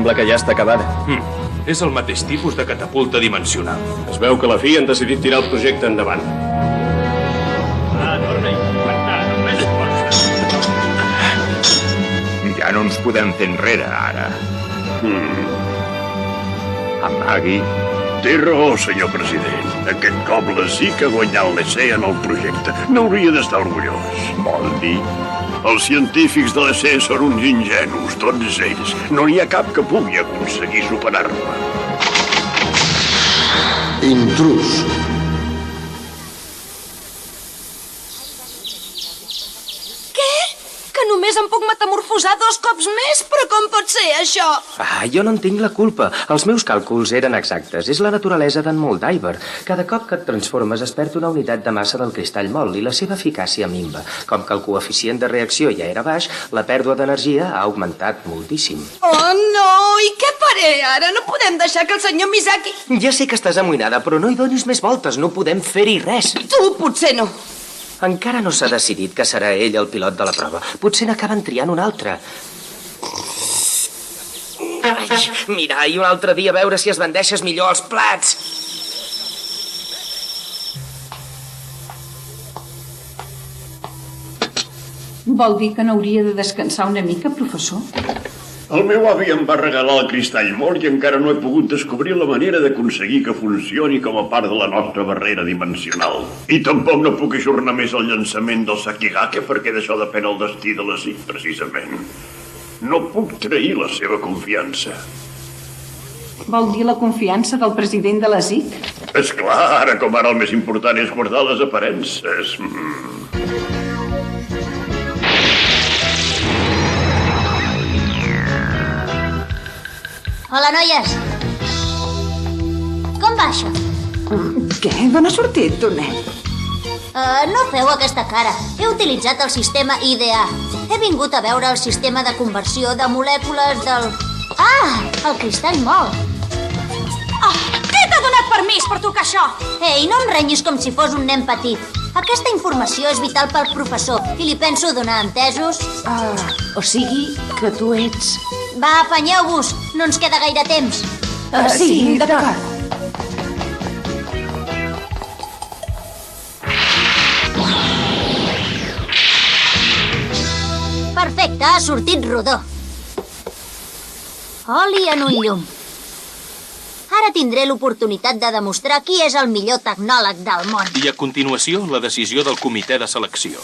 Sembla que ja està acabada. És el mateix tipus de catapulta dimensional. Es veu que a la fi han decidit tirar el projecte endavant. Ja no ens podem fer enrere, ara. Amagui. Té raó, senyor president. Aquest cop la SIC ha guanyat l'ESE en el projecte. N'hauria d'estar orgullós. Vol dir? Els científics de l'ESE són uns ingenus, tots ells. No n'hi ha cap que pugui aconseguir superar-me. Intrus. Només em puc metamorfosar 2 cops més? Però com pot ser, això? Jo no en tinc la culpa. Els meus càlculs eren exactes. És la naturalesa d'en Moldiver. Cada cop que et transformes es perd una unitat de massa del cristall mol i la seva eficàcia minva. Com que el coeficient de reacció ja era baix, la pèrdua d'energia ha augmentat moltíssim. Oh, no! I què faré ara? No podem deixar que el senyor Misaki... Ja sé que estàs amoïnada, però no hi donis més voltes. No podem fer-hi res. Tu potser no. Encara no s'ha decidit que serà ell el pilot de la prova. Potser n'acaben triant un altre. Mira, i un altre dia a veure si es bandeixes millor els plats. Vol dir que no hauria de descansar una mica, professor? El meu avi em va regalar el cristall mort i encara no he pogut descobrir la manera d'aconseguir que funcioni com a part de la nostra barrera dimensional. I tampoc no puc ajornar més el llançament del Sakigake perquè d'això depèn el destí de la SIC, precisament. No puc trair la seva confiança. Vol dir la confiança del president de la SIC? És clar, ara com ara el més important és guardar les aparences. Hola, noies. Com va això? Què? D'on ha sortit, tu, nen? No feu aquesta cara. He utilitzat el sistema IDA. He vingut a veure el sistema de conversió de molècules del... el cristall mol. Què t'ha donat permís per tocar això? Ei, no em renyis com si fos un nen petit. Aquesta informació és vital pel professor i li penso donar, entesos? O sigui que tu ets... Va, afanyeu-vos, no ens queda gaire temps. Sí, d'acord. Perfecte, ha sortit rodó. Oli en un llum. Ara tindré l'oportunitat de demostrar qui és el millor tecnòleg del món. I a continuació, la decisió del comitè de selecció.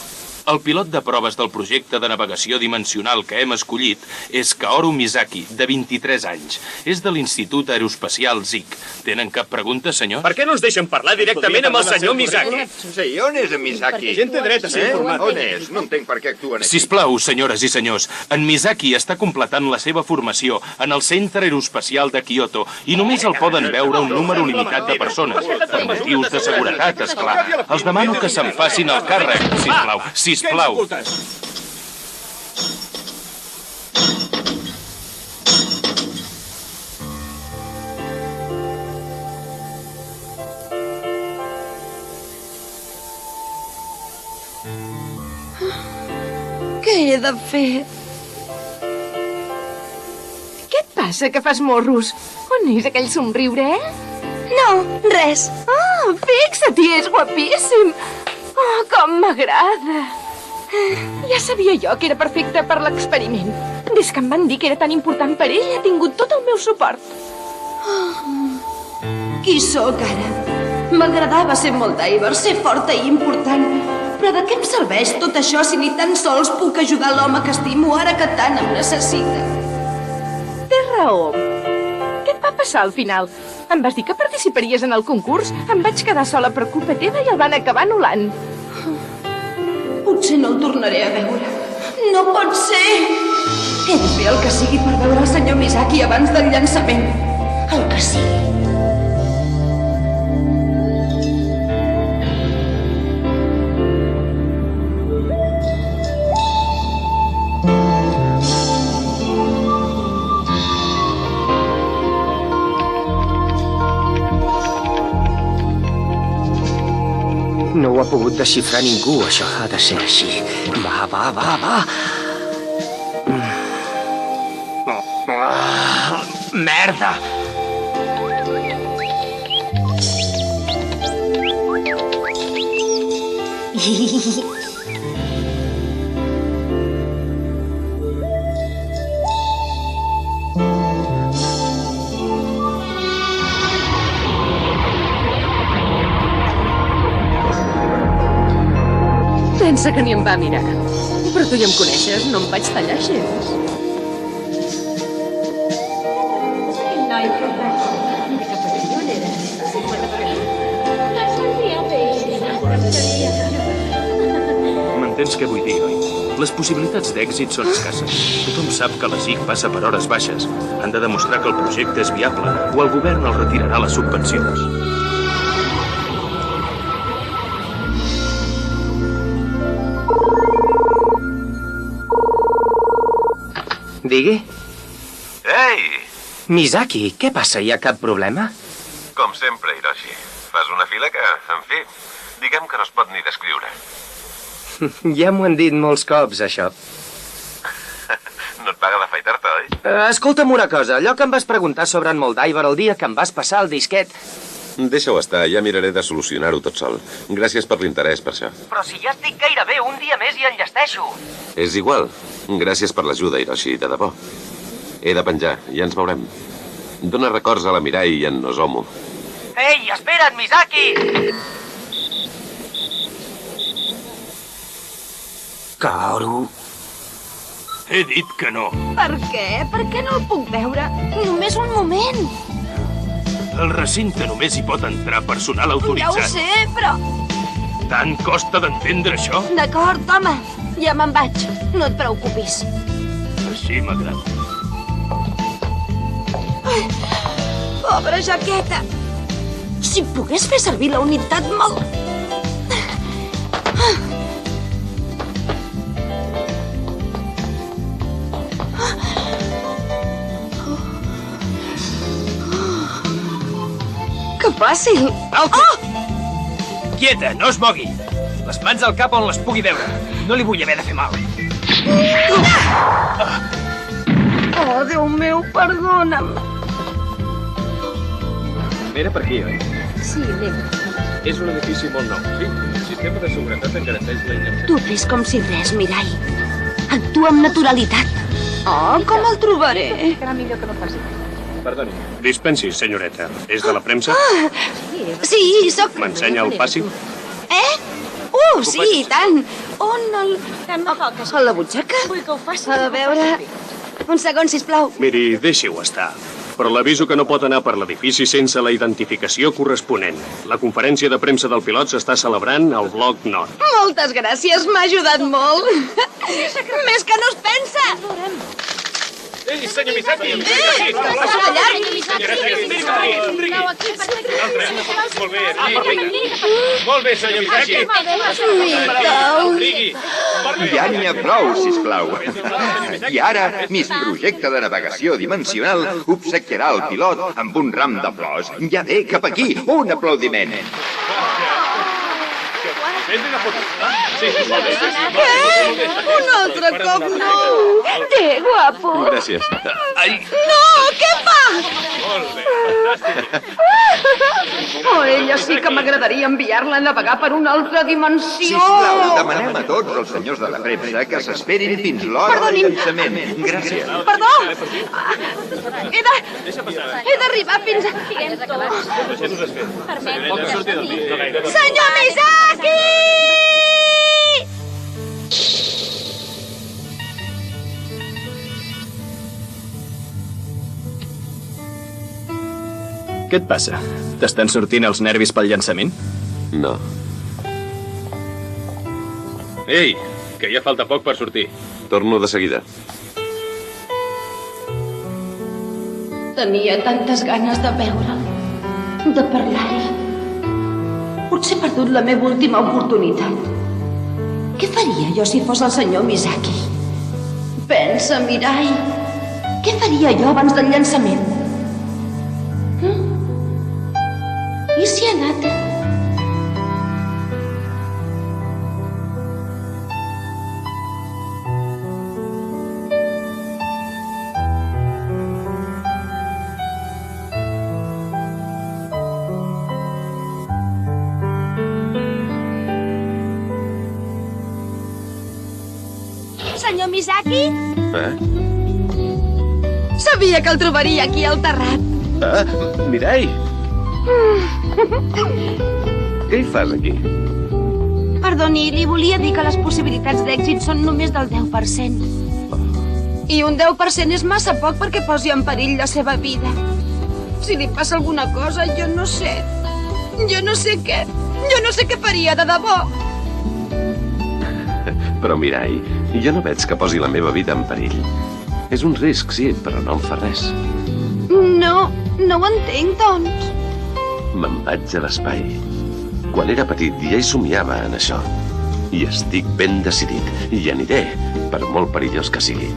El pilot de proves del projecte de navegació dimensional que hem escollit és Kaoru Misaki, de 23 anys. És de l'Institut Aeroespacial ZIC. Tenen cap pregunta, senyor? Per què no ens deixen parlar directament amb el senyor Misaki? Sí, on és en Misaki? Gent té dret a ser informat. On és? No entenc per què actuen aquí. Sisplau, senyores i senyors, en Misaki està completant la seva formació en el Centre Aeroespacial de Kyoto i només el poden veure un número limitat de persones. Per motius de seguretat, esclar. Els demano que se'n facin el càrrec, sisplau. Sisplau. Què he de fer? Què et passa, que fas morros? On és aquell somriure, No, res. Fixa-t'hi, és guapíssim. Com m'agrada. Ja sabia jo que era perfecte per l'experiment. Des que em van dir que era tan important per ell, ha tingut tot el meu suport. Qui sóc ara? M'agradava ser Moldiver, ser forta i important. Però de què em serveix tot això si ni tan sols puc ajudar l'home que estimo ara que tant em necessita? Tens raó. Què et va passar al final? Em vas dir que participaries en el concurs. Em vaig quedar sola per culpa teva i el van acabar anul·lant. Potser no el tornaré a veure. No pot ser! He de fer el que sigui per veure el senyor Misaki abans del llançament. El que sigui. No ho ha pogut desxifrar ningú, això ha de ser així. Va. Merda! Pensa que ni em va mirar. Però tu ja em coneixes, no em vaig tallar gens. M'entens què vull dir, oi? Les possibilitats d'èxit són escasses. Tothom sap que la SIC passa per hores baixes. Han de demostrar que el projecte és viable o el govern els retirarà les subvencions. Digui. Ei! Misaki, què passa? Hi ha cap problema? Com sempre, Hiroshi. Fas una fila que, en fi, diguem que no es pot ni descriure. Ja m'ho han dit molts cops, això. No et paga d'afaitar-te, oi? Escolta'm una cosa. Allò que em vas preguntar sobre en Moldiver el dia que em vas passar el disquet... Deixa-ho estar, ja miraré de solucionar-ho tot sol. Gràcies per l'interès per això. Però si ja estic gairebé un dia més i enllesteixo. És igual. Gràcies per l'ajuda, Hiroshi, de debò. He de penjar, ja ens veurem. Dóna records a la Mirai i en Nozomu. Ei, espera't, Misaki! Kaoru... He dit que no. Per què? Per què no el puc veure? Només un moment. El recinte només hi pot entrar personal Ja ho autoritzat. sé, però... Tant costa d'entendre això? D'acord, home. Ja me'n vaig. No et preocupis. Així m'agrada. Pobra jaqueta. Si pogués fer servir la unitat molt... Que fàcil. Alto! Oh! Quieta, no es mogui. Les mans al cap on les pugui veure. No li vull haver de fer mal. Oh, Déu meu, perdona'm. Era per aquí, oi? Sí, anem. És un edifici molt nou, sí? El sistema de seguretat en garanteix la inacció. Tu fes com si res, Mirai. Actua amb naturalitat. Oh, com el trobaré? Perdoni. Dispensi, senyoreta. És de la premsa? Sí, sóc... M'ensenya el passi? Sí, i tant. On el... A la butxaca? Vull que ho faci. A veure... Un segon, sisplau. Miri, deixi-ho estar. Però l'aviso que no pot anar per l'edifici sense la identificació corresponent. La conferència de premsa del pilot s'està celebrant al bloc nord. Moltes gràcies, m'ha ajudat molt. Més que no es pensa. Ei, senyor Misaki! Passa de llarg. Molt bé, molt bé, senyor Misaki! Ja n'hi ha prou, sisplau. I ara, Miss Projecte de Navegació Dimensional obsequiarà el pilot amb un ram de flors. Ja ve, cap aquí, un aplaudiment. Un altre cop no. Té, guapo. Gràcies. Ai! No, què fa? Oh, ella sí que m'agradaria enviar-la a navegar per una altra dimensió. Sisplau, demanem a tots els senyors de la premsa que s'esperin fins l'hora del llançament. Gràcies. Perdó. He d'arribar fins aquí. Senyor Misaki! Què et passa? T'estan sortint els nervis pel llançament? No. Ei, que ja falta poc per sortir. Torno de seguida. Tenia tantes ganes de veure'l, de parlar-hi. Potser he perdut la meva última oportunitat. Què faria jo si fos el senyor Misaki? Pensa, Mirai. Què faria jo abans del llançament? I si ha anat? senyor Misaki? Sabia que el trobaria aquí al terrat. Mirai! Què hi fas aquí? Perdoni, li volia dir que les possibilitats d'èxit són només del 10%. I un 10% és massa poc perquè posi en perill la seva vida. Si li passa alguna cosa, jo no sé. Jo no sé què faria, de debò. Però, Mirai, jo no veig que posi la meva vida en perill. És un risc, sí, però no em fa res. No ho entenc, doncs. Me'n vaig a l'espai. Quan era petit ja hi somiava en això. I estic ben decidit. I hi aniré, per molt perillós que sigui.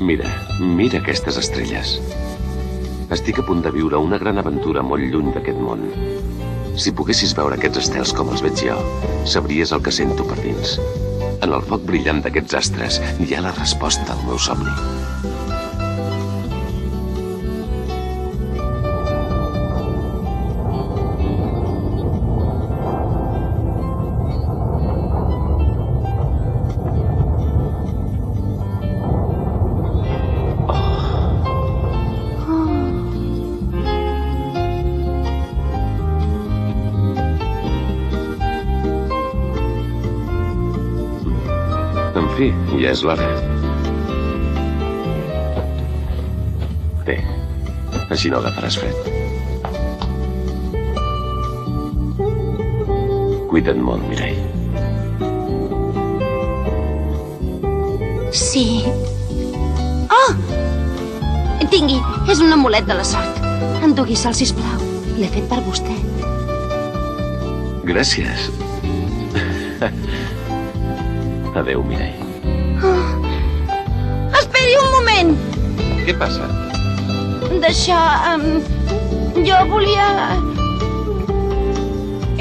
Mira aquestes estrelles. Estic a punt de viure una gran aventura molt lluny d'aquest món. Si poguessis veure aquests estels com els veig jo, sabries el que sento per dins. En el foc brillant d'aquests astres hi ha la resposta al meu somni. Sí, ja és l'hora. Té, així no agafaràs fred. Cuida't molt, Mirai. Sí. Oh! Tingui, és un amulet de la sort. Endugui-se'l, sisplau. L'he fet per vostè. Gràcies. Adéu, Mirai. Esperi un moment. Què passa? D'això... jo volia...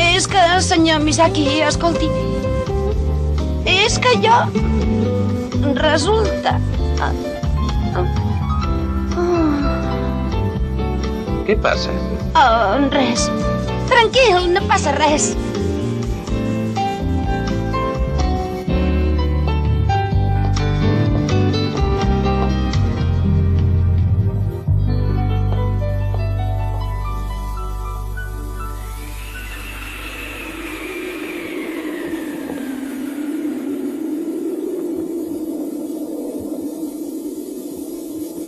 És que, senyor Misaki, escolti... És que jo... Resulta... Què passa? Res. Tranquil, no passa res.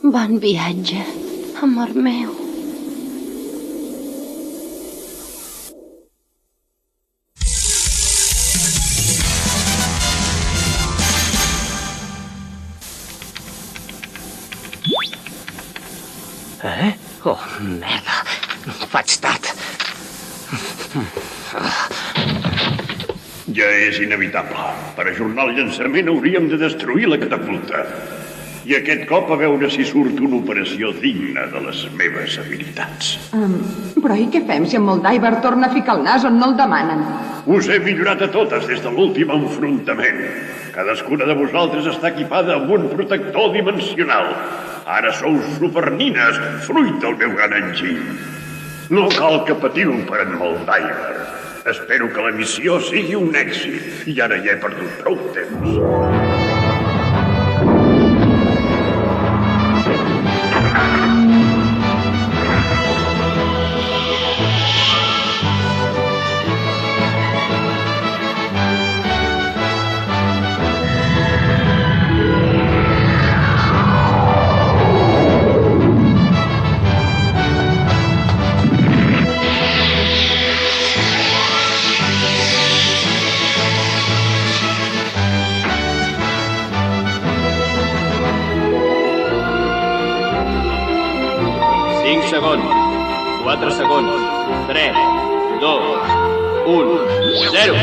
Bon viatge, amor meu. Oh, merda. Faig tard. Ja és inevitable. Per ajornar el llançament hauríem de destruir la catapulta. I aquest cop a veure si surt una operació digna de les meves habilitats. Però i què fem si en Moldiver torna a ficar el nas on no el demanen? Us he millorat a totes des de l'últim enfrontament. Cadascuna de vosaltres està equipada amb un protector dimensional. Ara sou supernines, fruit del meu gran enginy. No cal que patiu per en Moldiver. Espero que la missió sigui un èxit. I ara ja he perdut prou temps. Segons. 4 segons. 3, 2, 1, 0.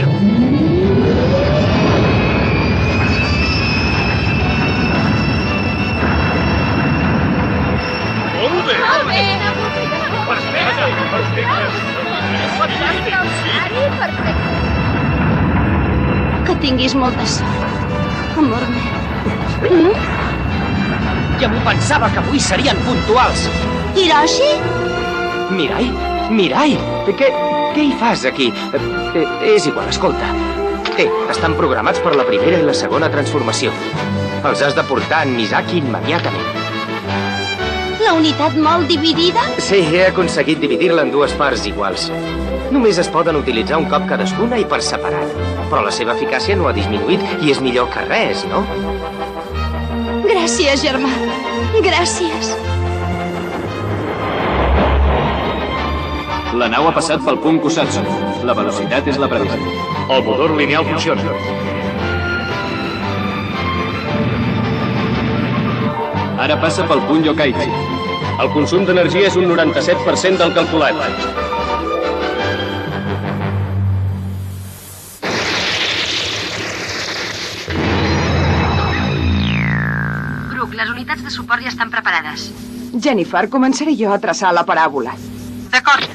Molt bé! Perfecte! Que tinguis molta sort, amor meu. Ja m'ho pensava, que avui serien puntuals. Hiroshi? Mirai, Mirai! Què hi fas aquí? És igual, escolta. Estan programats per la primera i la segona transformació. Els has de portar en Misaki immediatament. La unitat molt dividida? Sí, he aconseguit dividir-la en dues parts iguals. Només es poden utilitzar un cop cadascuna i per separat. Però la seva eficàcia no ha disminuït i és millor que res, no? Gràcies, germà. Gràcies. La nau ha passat pel punt Kusatsu. La velocitat és la prevista. El motor lineal funciona. Ara passa pel punt Yokkaichi. El consum d'energia és un 97% del calculat. Brooke, les unitats de suport ja estan preparades. Jennifer, començaré jo a traçar la paràbola. D'acord.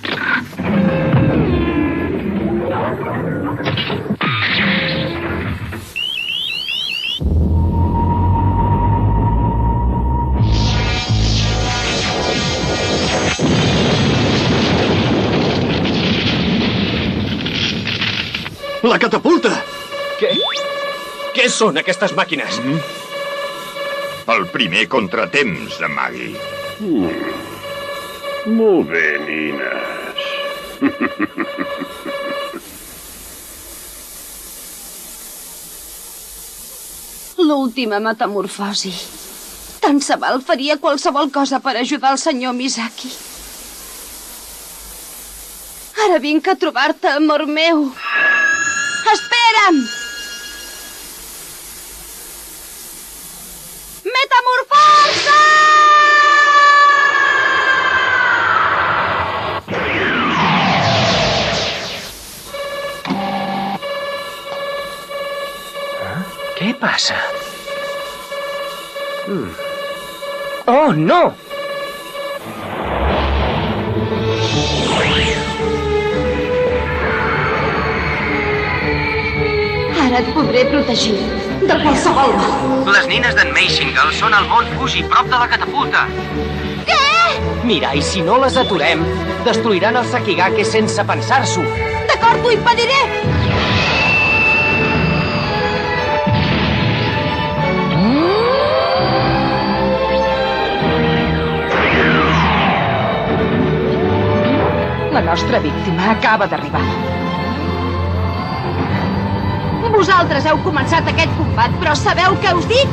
La catapulta! Què són aquestes màquines? El primer contratemps de Maggie. Molt bé, nines. L'última metamorfosi. Tant se val, faria qualsevol cosa per ajudar el senyor Misaki. Ara vinc a trobar-te, amor meu. Espera'm! Metamorfosa! Què passa? Oh, no! Ara et podré protegir de qualsevol mal. Les nines d'en Meishingle són al mont Fuji, prop de la catapulta. Què? Mira, i si no les aturem, destruiran el Sakigake sense pensar-s'ho. D'acord, t'ho impediré! La nostra víctima acaba d'arribar. Vosaltres heu començat aquest combat, però sabeu què us dic?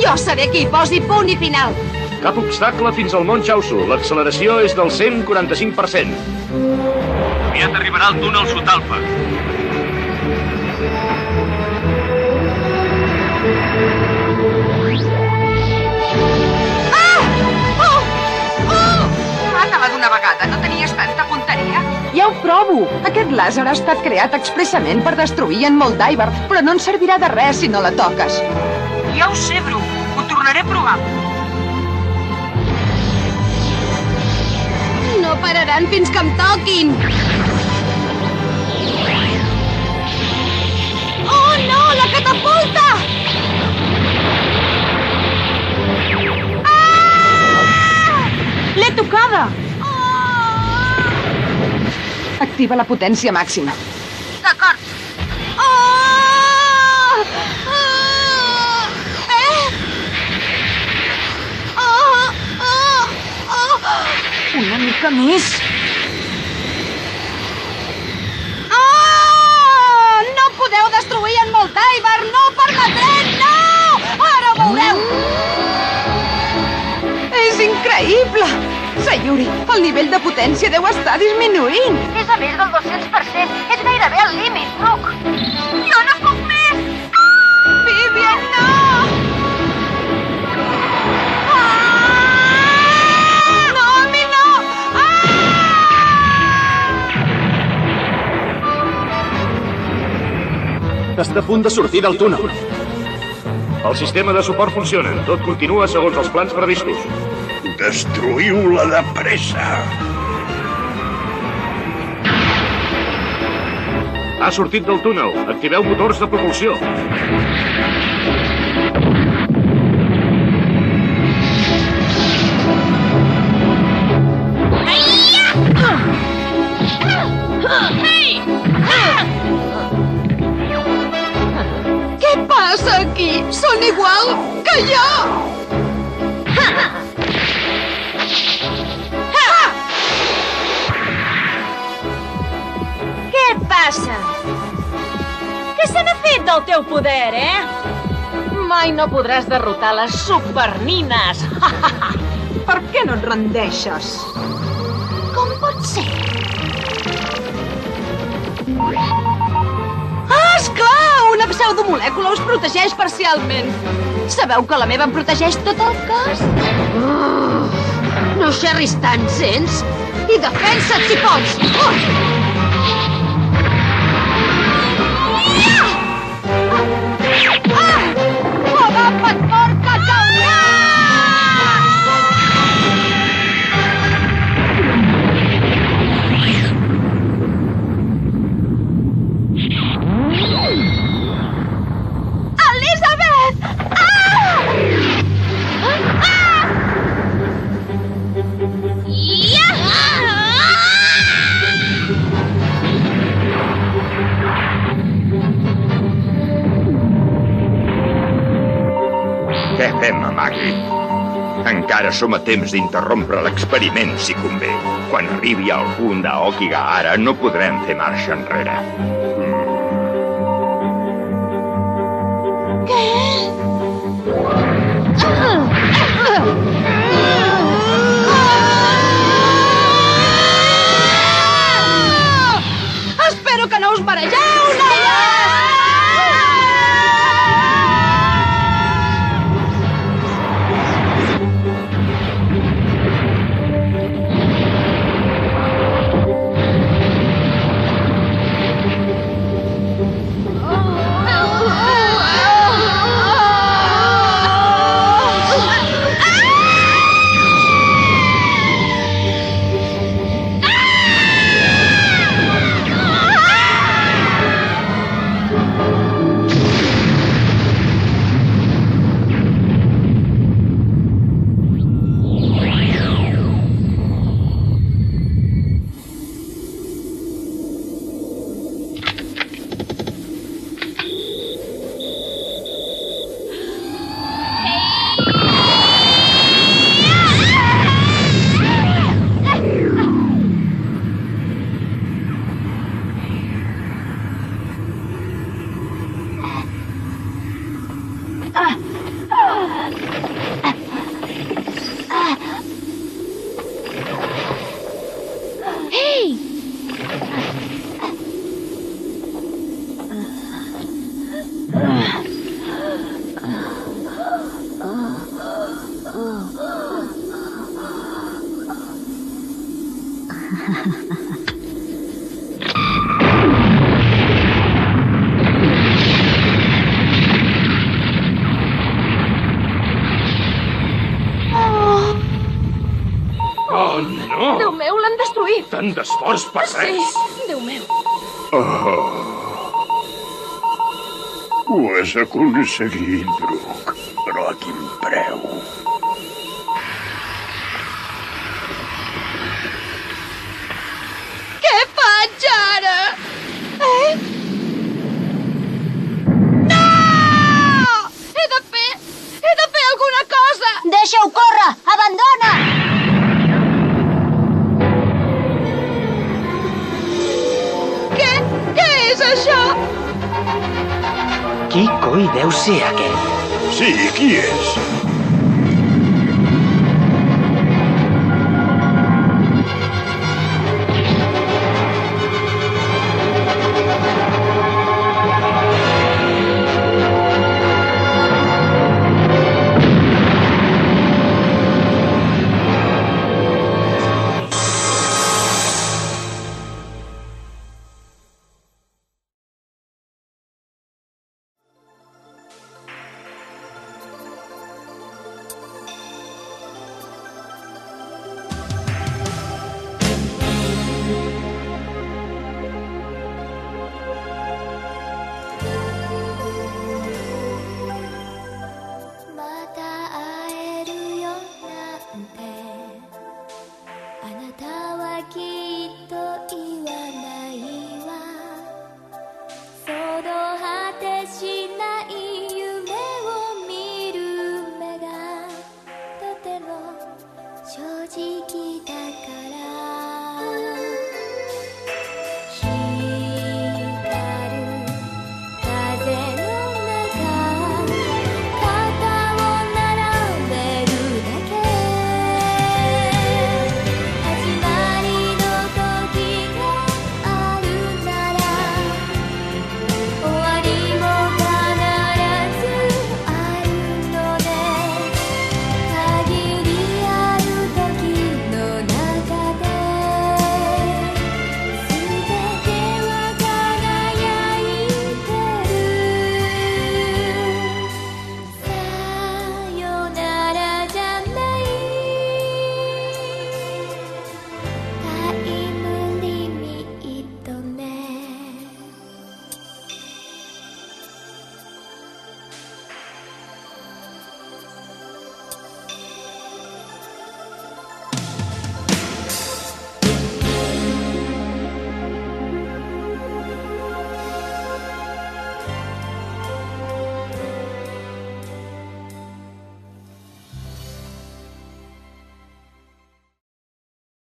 Jo seré qui hi posi punt i final. Cap obstacle fins al mont Chaosu. L'acceleració és del 145%. Aviat arribarà el túnel Sutalpa. Mata-la d'una vegada, no tenies tanta punteria? Ja ho provo. Aquest làser ha estat creat expressament per destruir en Moldiver, però no ens servirà de res si no la toques. Ja ho sé, Brooke. Ho tornaré a provar. No pararan fins que em toquin. Oh, no! La catapulta! L'he tocada! Activa la potència màxima. D'acord. Una mica més. No podeu destruir en Moldiver! No ho permetrem! No! Ara ho veureu! És increïble! Sayuri, el nivell de potència deu estar disminuint. És a més del 200%. És gairebé al límit, Brooke. Jo no puc més! Vivian, no! No, a mi no! Està a punt de sortir del túnel. El sistema de suport funciona. Tot continua segons els plans previstos. Destruïu-la de pressa. Ha sortit del túnel. Activeu motors de propulsió. Ai! teu poder, Mai no podràs derrotar les supernines. Per què no et rendeixes? Com pot ser? Ah, esclar! Una pseudomolècula us protegeix parcialment. Sabeu que la meva em protegeix tot el cos? No xerris tant, sents? I defensa't si pots! Agafa't fort que caurà! Elisabet! Què fem, Amagri? Encara som a temps d'interrompre l'experiment, si convé. Quan arribi al punt d'Aokigahara no podrem fer marxa enrere. Espero que no us marejeu, noies! Oh, no! Déu meu, l'han destruït! Tant d'esforç per res! Sí, Déu meu. Ho has aconseguit, Brooke, però a quin preu? Què faig ara? No! He de fer alguna cosa! Deixa-ho córrer! Abandona! Què és això? Qui coi deu ser aquest? Sí, qui és?